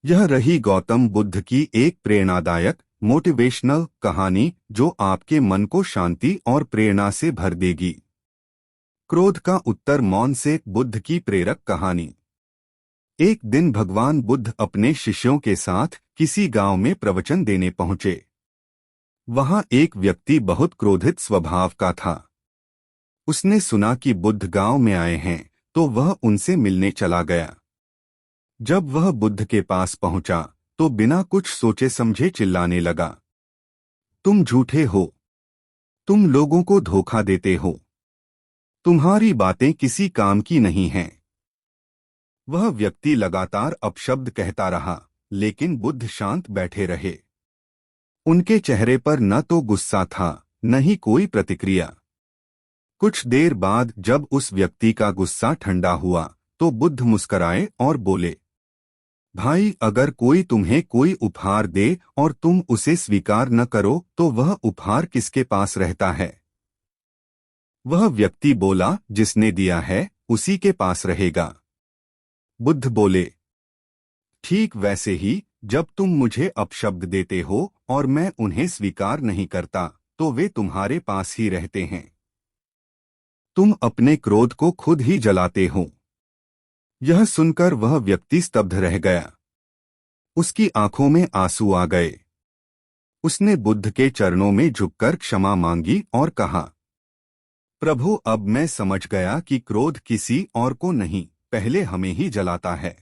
यह रही गौतम बुद्ध की एक प्रेरणादायक मोटिवेशनल कहानी जो आपके मन को शांति और प्रेरणा से भर देगी। क्रोध का उत्तर मौन से बुद्ध की प्रेरक कहानी। एक दिन भगवान बुद्ध अपने शिष्यों के साथ किसी गांव में प्रवचन देने पहुंचे। वहां एक व्यक्ति बहुत क्रोधित स्वभाव का था। उसने सुना कि बुद्ध गांव में आए हैं तो वह उनसे मिलने चला गया। जब वह बुद्ध के पास पहुंचा तो बिना कुछ सोचे समझे चिल्लाने लगा, तुम झूठे हो, तुम लोगों को धोखा देते हो, तुम्हारी बातें किसी काम की नहीं हैं। वह व्यक्ति लगातार अपशब्द कहता रहा, लेकिन बुद्ध शांत बैठे रहे। उनके चेहरे पर न तो गुस्सा था न ही कोई प्रतिक्रिया। कुछ देर बाद जब उस व्यक्ति का गुस्सा ठंडा हुआ तो बुद्ध मुस्कराए और बोले, भाई, अगर कोई तुम्हें कोई उपहार दे और तुम उसे स्वीकार न करो तो वह उपहार किसके पास रहता है? वह व्यक्ति बोला, जिसने दिया है उसी के पास रहेगा। बुद्ध बोले, ठीक वैसे ही जब तुम मुझे अपशब्द देते हो और मैं उन्हें स्वीकार नहीं करता तो वे तुम्हारे पास ही रहते हैं। तुम अपने क्रोध को खुद ही जलाते हो। यह सुनकर वह व्यक्ति स्तब्ध रह गया। उसकी आंखों में आंसू आ गए। उसने बुद्ध के चरणों में झुककर क्षमा मांगी और कहा, प्रभु, अब मैं समझ गया कि क्रोध किसी और को नहीं, पहले हमें ही जलाता है।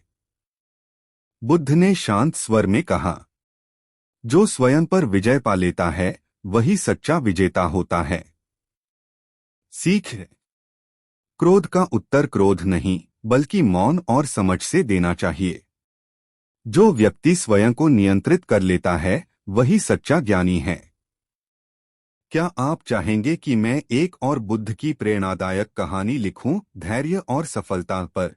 बुद्ध ने शांत स्वर में कहा, जो स्वयं पर विजय पा लेता है वही सच्चा विजेता होता है। सीख है, क्रोध का उत्तर क्रोध नहीं बल्कि मौन और समझ से देना चाहिए। जो व्यक्ति स्वयं को नियंत्रित कर लेता है वही सच्चा ज्ञानी है। क्या आप चाहेंगे कि मैं एक और बुद्ध की प्रेरणादायक कहानी लिखूं, धैर्य और सफलता पर?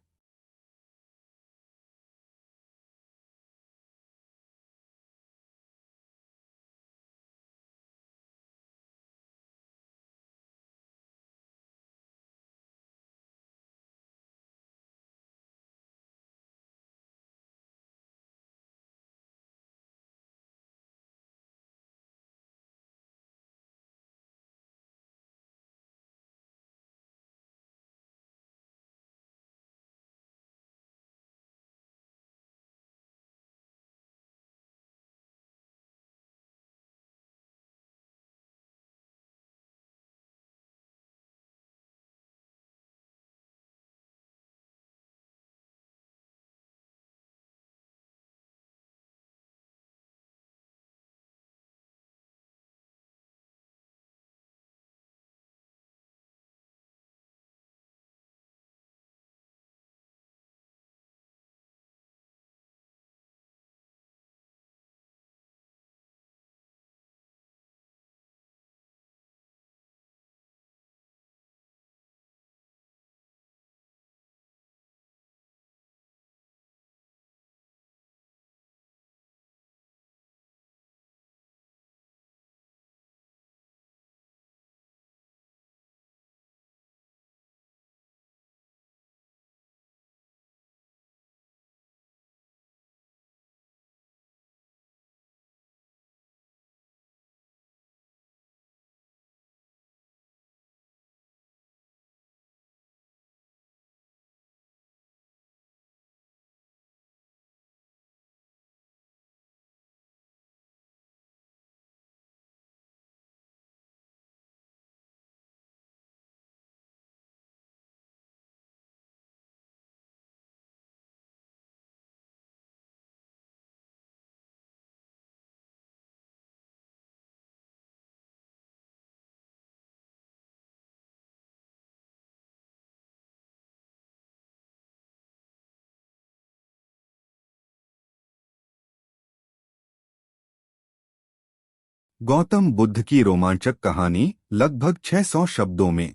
गौतम बुद्ध की रोमांचक कहानी, लगभग 600 शब्दों में।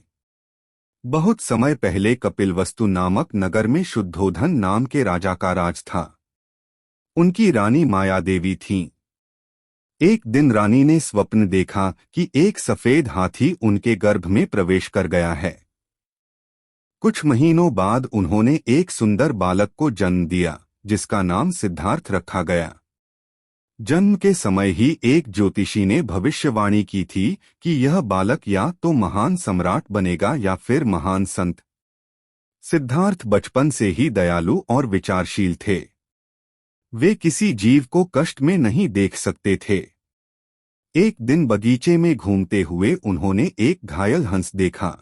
बहुत समय पहले कपिलवस्तु नामक नगर में शुद्धोधन नाम के राजा का राज था। उनकी रानी माया देवी थीं। एक दिन रानी ने स्वप्न देखा कि एक सफेद हाथी उनके गर्भ में प्रवेश कर गया है। कुछ महीनों बाद उन्होंने एक सुंदर बालक को जन्म दिया, जिसका नाम सिद्धार्थ रखा गया। जन्म के समय ही एक ज्योतिषी ने भविष्यवाणी की थी कि यह बालक या तो महान सम्राट बनेगा या फिर महान संत। सिद्धार्थ बचपन से ही दयालु और विचारशील थे। वे किसी जीव को कष्ट में नहीं देख सकते थे। एक दिन बगीचे में घूमते हुए उन्होंने एक घायल हंस देखा।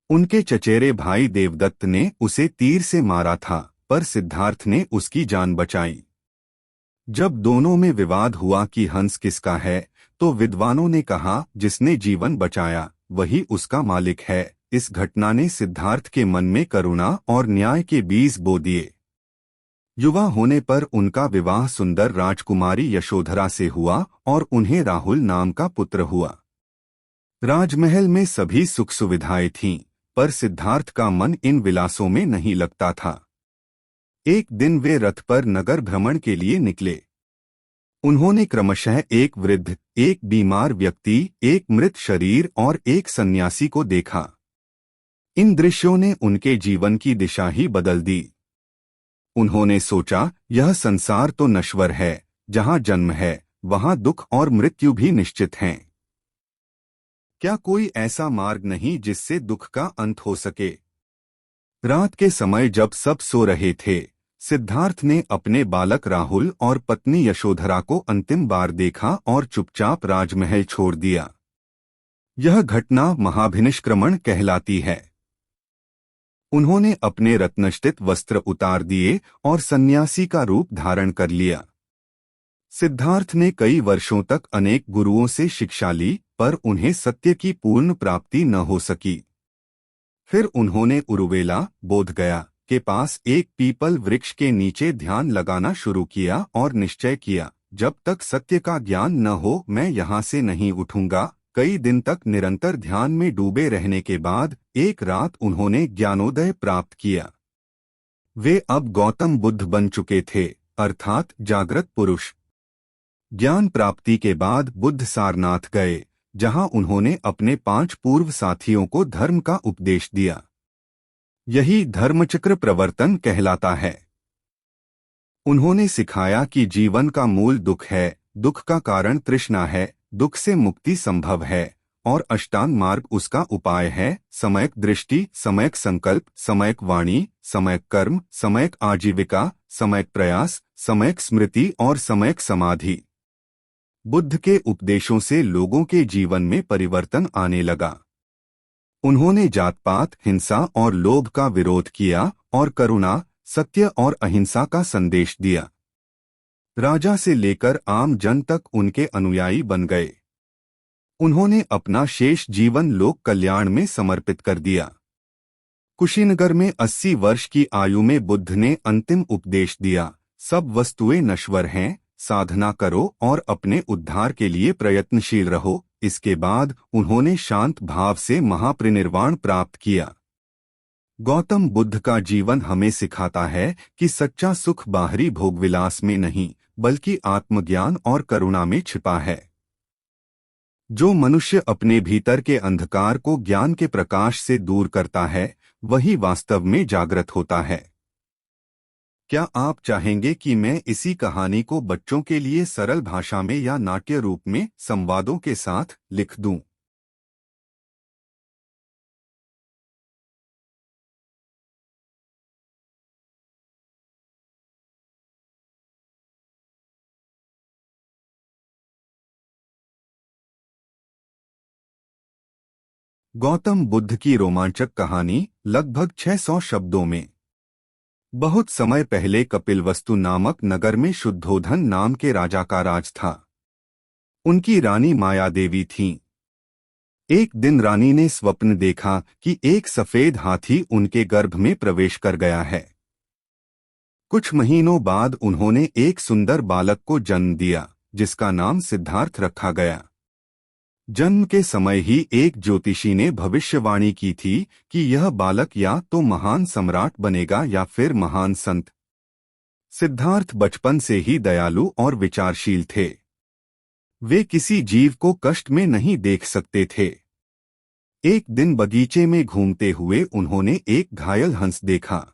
उनके चचेरे भाई देवदत्त ने उसे तीर से मारा था, पर सिद्धार्थ ने उसकी जान बचाई। जब दोनों में विवाद हुआ कि हंस किसका है, तो विद्वानों ने कहा जिसने जीवन बचाया वही उसका मालिक है। इस घटना ने सिद्धार्थ के मन में करुणा और न्याय के बीज बो दिए। युवा होने पर उनका विवाह सुंदर राजकुमारी यशोधरा से हुआ और उन्हें राहुल नाम का पुत्र हुआ। राजमहल में सभी सुख सुविधाएं थीं, पर सिद्धार्थ का मन इन विलासों में नहीं लगता था। एक दिन वे रथ पर नगर भ्रमण के लिए निकले। उन्होंने क्रमशः एक वृद्ध, एक बीमार व्यक्ति, एक मृत शरीर और एक सन्यासी को देखा। इन दृश्यों ने उनके जीवन की दिशा ही बदल दी। उन्होंने सोचा, यह संसार तो नश्वर है, जहां जन्म है वहां दुख और मृत्यु भी निश्चित हैं। क्या कोई ऐसा मार्ग नहीं जिससे दुख का अंत हो सके? रात के समय जब सब सो रहे थे, सिद्धार्थ ने अपने बालक राहुल और पत्नी यशोधरा को अंतिम बार देखा और चुपचाप राजमहल छोड़ दिया। यह घटना महाभिनिष्क्रमण कहलाती है। उन्होंने अपने रत्नष्टित वस्त्र उतार दिए और सन्यासी का रूप धारण कर लिया। सिद्धार्थ ने कई वर्षों तक अनेक गुरुओं से शिक्षा ली, पर उन्हें सत्य की पूर्ण प्राप्ति न हो सकी। फिर उन्होंने उरुवेला, बोधगया के पास एक पीपल वृक्ष के नीचे ध्यान लगाना शुरू किया और निश्चय किया, जब तक सत्य का ज्ञान न हो मैं यहाँ से नहीं उठूंगा। कई दिन तक निरंतर ध्यान में डूबे रहने के बाद एक रात उन्होंने ज्ञानोदय प्राप्त किया। वे अब गौतम बुद्ध बन चुके थे, अर्थात जागृत पुरुष। ज्ञान प्राप्ति के बाद बुद्ध सारनाथ गए, जहां उन्होंने अपने 5 पूर्व साथियों को धर्म का उपदेश दिया। यही धर्मचक्र प्रवर्तन कहलाता है। उन्होंने सिखाया कि जीवन का मूल दुख है, दुख का कारण तृष्णा है, दुख से मुक्ति संभव है और अष्टांग मार्ग उसका उपाय है। समयक दृष्टि, समयक संकल्प, समयक वाणी, समयक कर्म, समयक आजीविका, समयक प्रयास, समयक स्मृति और समयक समाधि। बुद्ध के उपदेशों से लोगों के जीवन में परिवर्तन आने लगा। उन्होंने जात-पात, हिंसा और लोभ का विरोध किया और करुणा, सत्य और अहिंसा का संदेश दिया। राजा से लेकर आम जन तक उनके अनुयायी बन गए। उन्होंने अपना शेष जीवन लोक कल्याण में समर्पित कर दिया। कुशीनगर में 80 वर्ष की आयु में बुद्ध ने अंतिम उपदेश दिया, सब वस्तुएं नश्वर हैं, साधना करो और अपने उद्धार के लिए प्रयत्नशील रहो। इसके बाद उन्होंने शांत भाव से महापरिनिर्वाण प्राप्त किया। गौतम बुद्ध का जीवन हमें सिखाता है कि सच्चा सुख बाहरी भोगविलास में नहीं, बल्कि आत्मज्ञान और करुणा में छिपा है। जो मनुष्य अपने भीतर के अंधकार को ज्ञान के प्रकाश से दूर करता है, वही वास्तव में जागृत होता है। क्या आप चाहेंगे कि मैं इसी कहानी को बच्चों के लिए सरल भाषा में या नाट्य रूप में संवादों के साथ लिख दूं? गौतम बुद्ध की रोमांचक कहानी, लगभग 600 शब्दों में। बहुत समय पहले कपिलवस्तु नामक नगर में शुद्धोधन नाम के राजा का राज था। उनकी रानी मायादेवी थीं। एक दिन रानी ने स्वप्न देखा कि एक सफेद हाथी उनके गर्भ में प्रवेश कर गया है। कुछ महीनों बाद उन्होंने एक सुंदर बालक को जन्म दिया, जिसका नाम सिद्धार्थ रखा गया। जन्म के समय ही एक ज्योतिषी ने भविष्यवाणी की थी कि यह बालक या तो महान सम्राट बनेगा या फिर महान संत। सिद्धार्थ बचपन से ही दयालु और विचारशील थे। वे किसी जीव को कष्ट में नहीं देख सकते थे। एक दिन बगीचे में घूमते हुए उन्होंने एक घायल हंस देखा।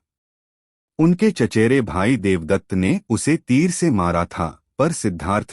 उनके चचेरे भाई देवदत्त ने उसे तीर से मारा था, पर सिद्धार्थ